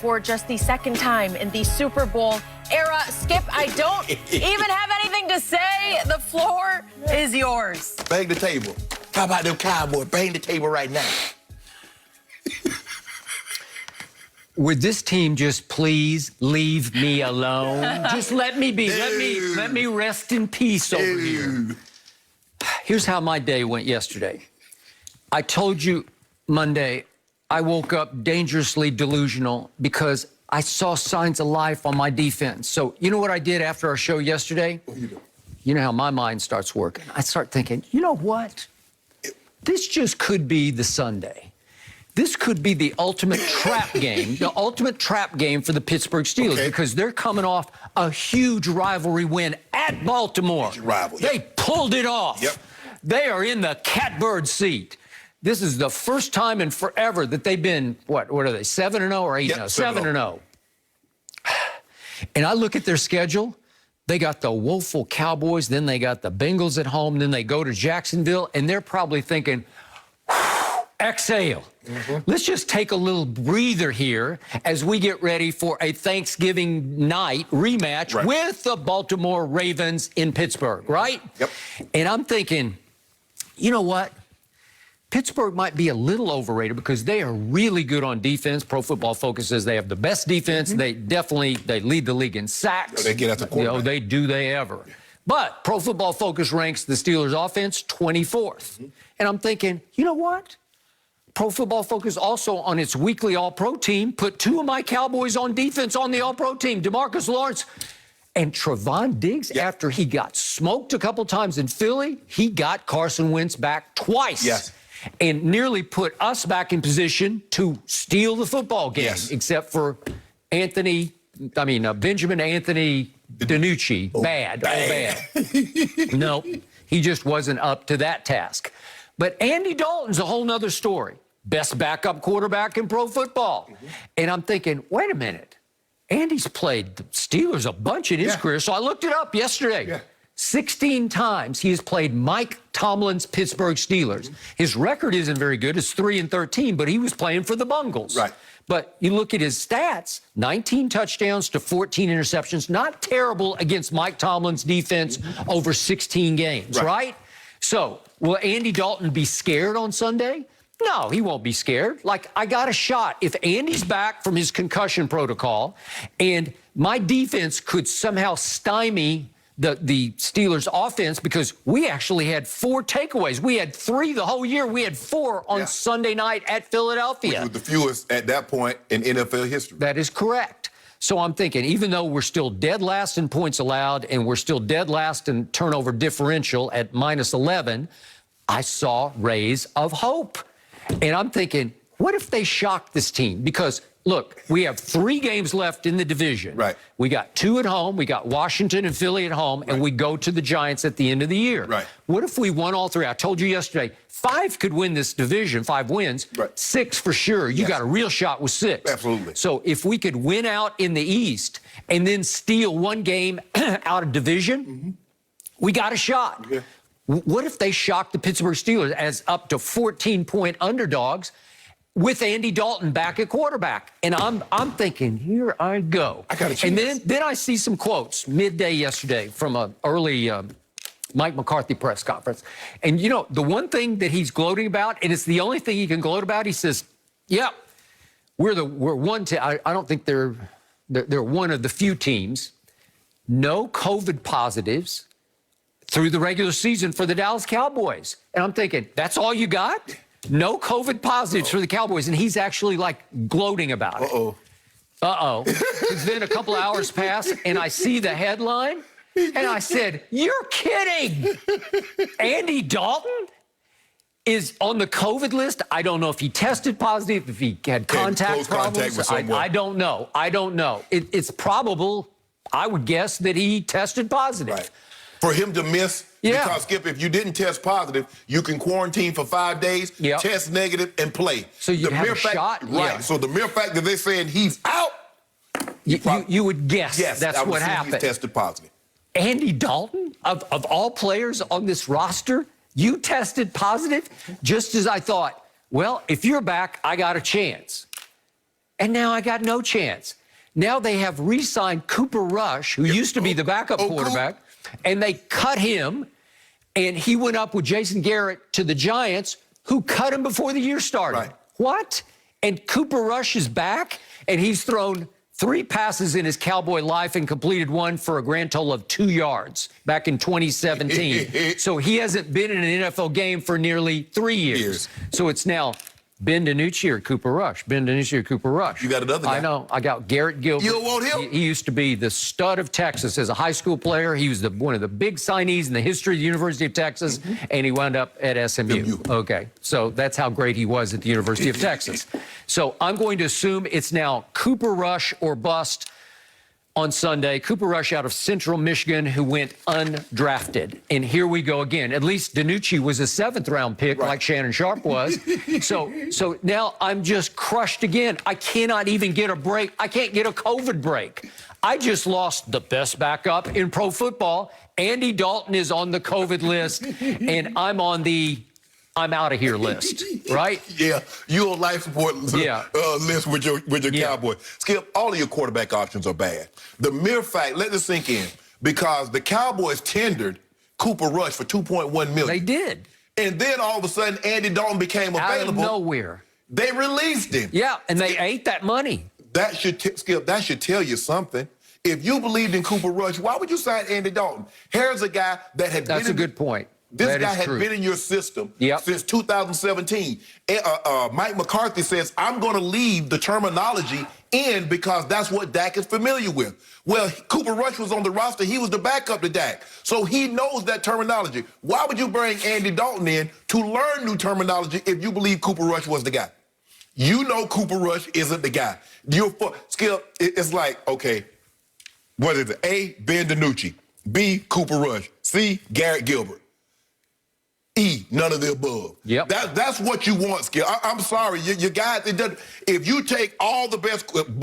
for just the second time in the Super Bowl era. Skip, I don't even have anything to say. The floor is yours. Bang the table. How about them Cowboys? Bang the table right now. Would this team just please leave me alone? Just let me be. Let me rest in peace over here. Here's how my day went yesterday. I told you Monday I woke up dangerously delusional because I saw signs of life on my defense. So you know what I did after our show yesterday? What you do? You know how my mind starts working. I start thinking, you know what? This just could be the Sunday. This could be the ultimate trap game, the ultimate trap game for the Pittsburgh Steelers because they're coming off a huge rivalry win at Baltimore. They pulled it off. Yep. They are in the catbird seat. This is the first time in forever that they've been, what are they, 7-0 or 8-0? 7-0. And I look at their schedule. They got the woeful Cowboys, then they got the Bengals at home, then they go to Jacksonville, and they're probably thinking, exhale. Let's just take a little breather here as we get ready for a Thanksgiving night rematch with the Baltimore Ravens in Pittsburgh, right? Yep. And I'm thinking, you know what? Pittsburgh might be a little overrated because they are really good on defense. Pro Football Focus says they have the best defense. They lead the league in sacks. They get at the quarterback. They ever. But Pro Football Focus ranks the Steelers' offense 24th. And I'm thinking, you know what? Pro Football Focus also on its weekly All-Pro team put two of my Cowboys on defense on the All-Pro team, DeMarcus Lawrence and Trevon Diggs. After he got smoked a couple times in Philly, he got Carson Wentz back twice. And nearly put us back in position to steal the football game, except for Benjamin Anthony DiNucci. Bad. No, he just wasn't up to that task. But Andy Dalton's a whole nother story. Best backup quarterback in pro football. And I'm thinking, wait a minute. Andy's played the Steelers a bunch in his career. So I looked it up yesterday. 16 times he has played Mike Tomlin's Pittsburgh Steelers. His record isn't very good. It's 3-13, but he was playing for the Bungles. But you look at his stats, 19 touchdowns to 14 interceptions. Not terrible against Mike Tomlin's defense over 16 games, right? So will Andy Dalton be scared on Sunday? No, he won't be scared. Like, I got a shot. If Andy's back from his concussion protocol and my defense could somehow stymie the Steelers' offense, because we actually had 4 takeaways. We had 3 the whole year. We had 4 on Sunday night at Philadelphia. Which was the fewest at that point in NFL history. That is correct. So I'm thinking, even though we're still dead last in points allowed and we're still dead last in turnover differential at -11, I saw rays of hope. And I'm thinking, what if they shock this team? Because, look, we have 3 games left in the division. We got 2 at home. We got Washington and Philly at home, and we go to the Giants at the end of the year. What if we won all 3? I told you yesterday, 5 could win this division, 5 wins. 6 for sure. You got a real shot with 6. Absolutely. So if we could win out in the East and then steal 1 game out of division, we got a shot. What if they shock the Pittsburgh Steelers as up to 14-point underdogs with Andy Dalton back at quarterback? And I'm thinking, here I go. I got a chance. And then I see some quotes midday yesterday from an early Mike McCarthy press conference. And, you know, the one thing that he's gloating about, and it's the only thing he can gloat about, he says, we're one team. I don't think they're one of the few teams. No COVID positives through the regular season for the Dallas Cowboys. And I'm thinking, that's all you got? No COVID positives for the Cowboys. And he's actually, like, gloating about it. Because then a couple hours pass, and I see the headline, and I said, you're kidding. Andy Dalton is on the COVID list. I don't know if he tested positive, if he had contact problems. I don't know. It's probable, I would guess, that he tested positive. For him to miss, because, Skip, if you didn't test positive, you can quarantine for 5 days, test negative, and play. So you have a shot? So the mere fact that they're saying he's out, you would guess that's what happened. He's tested positive. Andy Dalton, of all players on this roster, you tested positive? Just as I thought, well, if you're back, I got a chance. and now I got no chance. Now they have re-signed Cooper Rush, who used to be the backup quarterback, and they cut him, and he went up with Jason Garrett to the Giants, who cut him before the year started. Right. What? And Cooper Rush is back, and he's thrown 3 passes in his Cowboy life and completed 1 for a grand total of 2 yards back in 2017. So he hasn't been in an NFL game for nearly 3 years. So it's now Ben DiNucci or Cooper Rush. Ben DiNucci or Cooper Rush. You got another guy. I know. I got Garrett Gilbert. You don't want him? He used to be the stud of Texas as a high school player. He was one of the big signees in the history of the University of Texas, and he wound up at SMU. Okay, so that's how great he was at the University of Texas. So I'm going to assume it's now Cooper Rush or bust on Sunday. Cooper Rush out of Central Michigan, who went undrafted. And here we go again. At least DiNucci was a 7th-round pick, like Shannon Sharp was. So now I'm just crushed again. I cannot even get a break. I can't get a COVID break. I just lost the best backup in pro football. Andy Dalton is on the COVID list, and I'm on the I'm out of here list, right? Yeah, you on life support list with your Cowboys. Skip, all of your quarterback options are bad. The mere fact, let this sink in, because the Cowboys tendered Cooper Rush for $2.1 million. They did. And then all of a sudden, Andy Dalton became available. Out of nowhere. They released him. Yeah, and they ate that money. That should, Skip, that should tell you something. If you believed in Cooper Rush, why would you sign Andy Dalton? Here's a guy that had That's a good point. This guy had been in your system since 2017. Mike McCarthy says, I'm going to leave the terminology in because that's what Dak is familiar with. Well, Cooper Rush was on the roster. He was the backup to Dak. So he knows that terminology. Why would you bring Andy Dalton in to learn new terminology if you believe Cooper Rush was the guy? You know Cooper Rush isn't the guy. Skip, it's like, okay, what is it? A, Ben DiNucci. B, Cooper Rush. C, Garrett Gilbert. E, none of the above. Yep. That's what you want, Skip. I'm sorry, you guys. If you take all the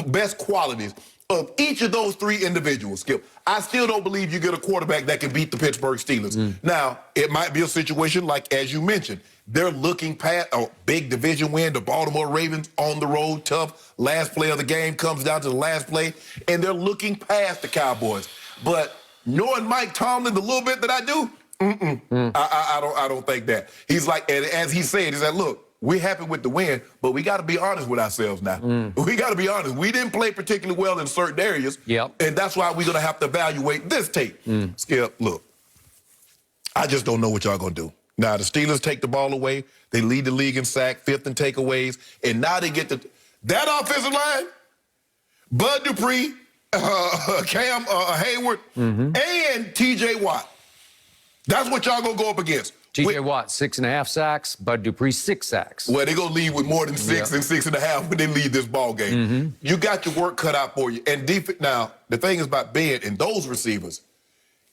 best qualities of each of those 3 individuals, Skip, I still don't believe you get a quarterback that can beat the Pittsburgh Steelers. Now, it might be a situation like, as you mentioned, they're looking past a big division win, the Baltimore Ravens on the road, tough. Last play of the game comes down to the last play, and they're looking past the Cowboys. But knowing Mike Tomlin the little bit that I do, I don't think that. He's like, and as he said, he said, look, we're happy with the win, but we got to be honest with ourselves now. We got to be honest. We didn't play particularly well in certain areas, and that's why we're going to have to evaluate this tape. Skip, look, I just don't know what y'all going to do. Now, the Steelers take the ball away. They lead the league in sack, 5th in takeaways, and now they get that offensive line, Bud Dupree, Cam Hayward, and T.J. Watt. That's what y'all gonna go up against. T.J. Watt, 6.5 sacks. Bud Dupree, 6 sacks. Well, they're gonna leave with more than 6 and 6.5 when they leave this ball game. You got your work cut out for you. And now, the thing is about Ben and those receivers,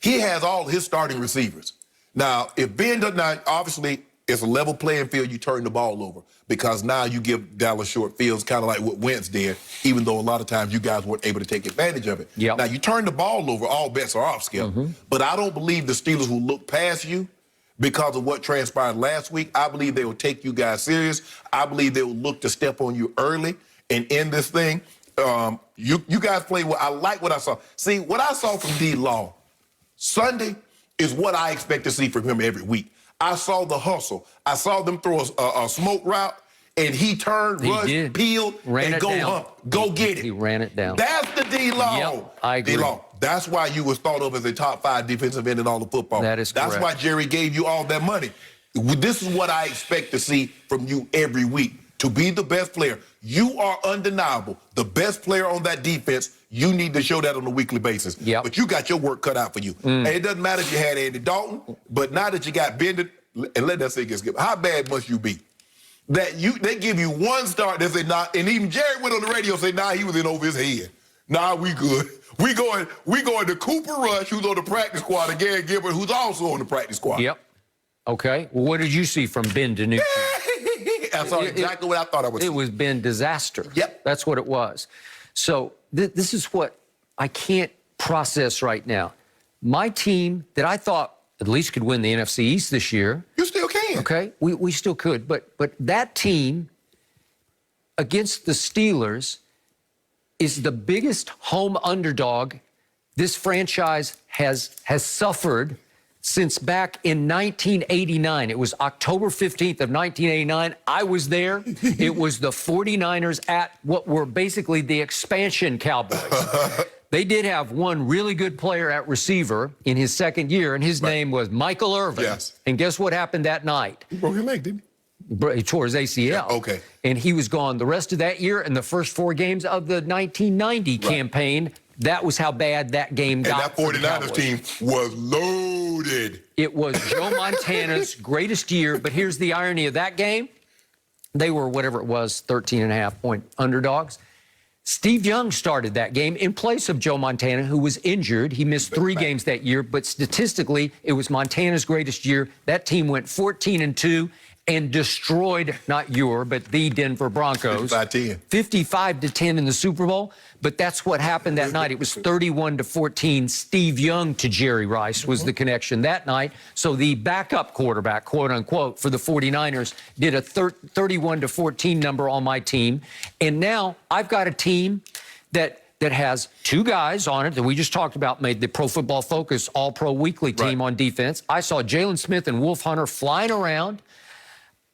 he has all his starting receivers. Now, if Ben does not, obviously, it's a level playing field, you turn the ball over. Because now you give Dallas short fields, kind of like what Wentz did, even though a lot of times you guys weren't able to take advantage of it. Now, you turn the ball over, all bets are off, Skip. But I don't believe the Steelers will look past you because of what transpired last week. I believe they will take you guys serious. I believe they will look to step on you early and end this thing. You guys play well. I like what I saw. See, what I saw from D-Law Sunday is what I expect to see from him every week. I saw the hustle. I saw them throw a smoke route, and he turned, rushed, peeled, and go get it. He ran it down. That's the D-Law. Yep, I agree. D-Law. That's why you was thought of as a top 5 defensive end in all the football. That is correct. That's why Jerry gave you all that money. This is what I expect to see from you every week. To be the best player. You are undeniable. The best player on that defense. You need to show that on a weekly basis. But you got your work cut out for you. And it doesn't matter if you had Andy Dalton, but now that you got Ben, and let that say get skipped, how bad must you be? That they give you one start, they say, nah, and even Jerry went on the radio and said, nah, he was in over his head. Nah, we good. We going to Cooper Rush, who's on the practice squad, and Garrett Gilbert, who's also on the practice squad. Okay. Well, what did you see from Ben DiNucci? I saw exactly what I thought I would see. It was Ben disaster. That's what it was. So this is what I can't process right now. My team that I thought at least could win the NFC East this year. You still can. Okay, we still could. But that team against the Steelers is the biggest home underdog this franchise has suffered since back in 1989. It was October 15th of 1989. I was there. It was the 49ers at what were basically the expansion Cowboys. They did have one really good player at receiver in his second year, and his name was Michael Irvin. Yes. And guess what happened that night? He broke his leg, didn't he? He tore his ACL. Yeah, okay. And he was gone the rest of that year and the first 4 games of the 1990 campaign. That was how bad that game got. And that 49ers team was loaded. It was Joe Montana's greatest year, but here's the irony of that game. They were, whatever it was, 13.5-point underdogs. Steve Young started that game in place of Joe Montana, who was injured. He missed 3 games that year, but statistically, it was Montana's greatest year. That team went 14-2 and destroyed, not your, but the Denver Broncos. 55-10. 55-10 in the Super Bowl. But that's what happened that night. It was 31-14. Steve Young to Jerry Rice was the connection that night. So the backup quarterback, quote unquote, for the 49ers did a 31-14 number on my team. And now I've got a team that has 2 guys on it that we just talked about, made the Pro Football Focus All-Pro Weekly team on defense. I saw Jalen Smith and Wolf Hunter flying around.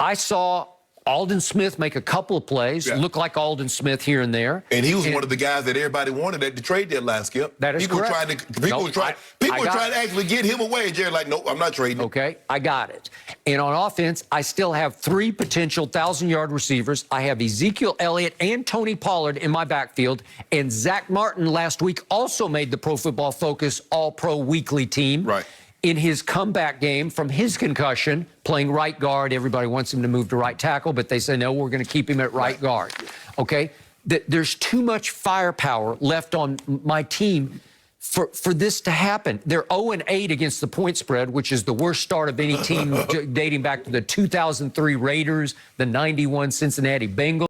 I saw Aldon Smith make a couple of plays, look like Aldon Smith here and there. And he was one of the guys that everybody wanted at the trade deadline, Skip. That is correct. People were trying to actually get him away. And Jerry's like, nope, I'm not trading. Okay, I got it. And on offense, I still have 3 potential 1,000-yard receivers. I have Ezekiel Elliott and Tony Pollard in my backfield. And Zach Martin last week also made the Pro Football Focus All-Pro Weekly team. Right. In his comeback game from his concussion, playing right guard. Everybody wants him to move to right tackle, but they say, no, we're going to keep him at right guard. Okay? There's too much firepower left on my team for this to happen. They're 0-8 against the point spread, which is the worst start of any team dating back to the 2003 Raiders, the 91 Cincinnati Bengals.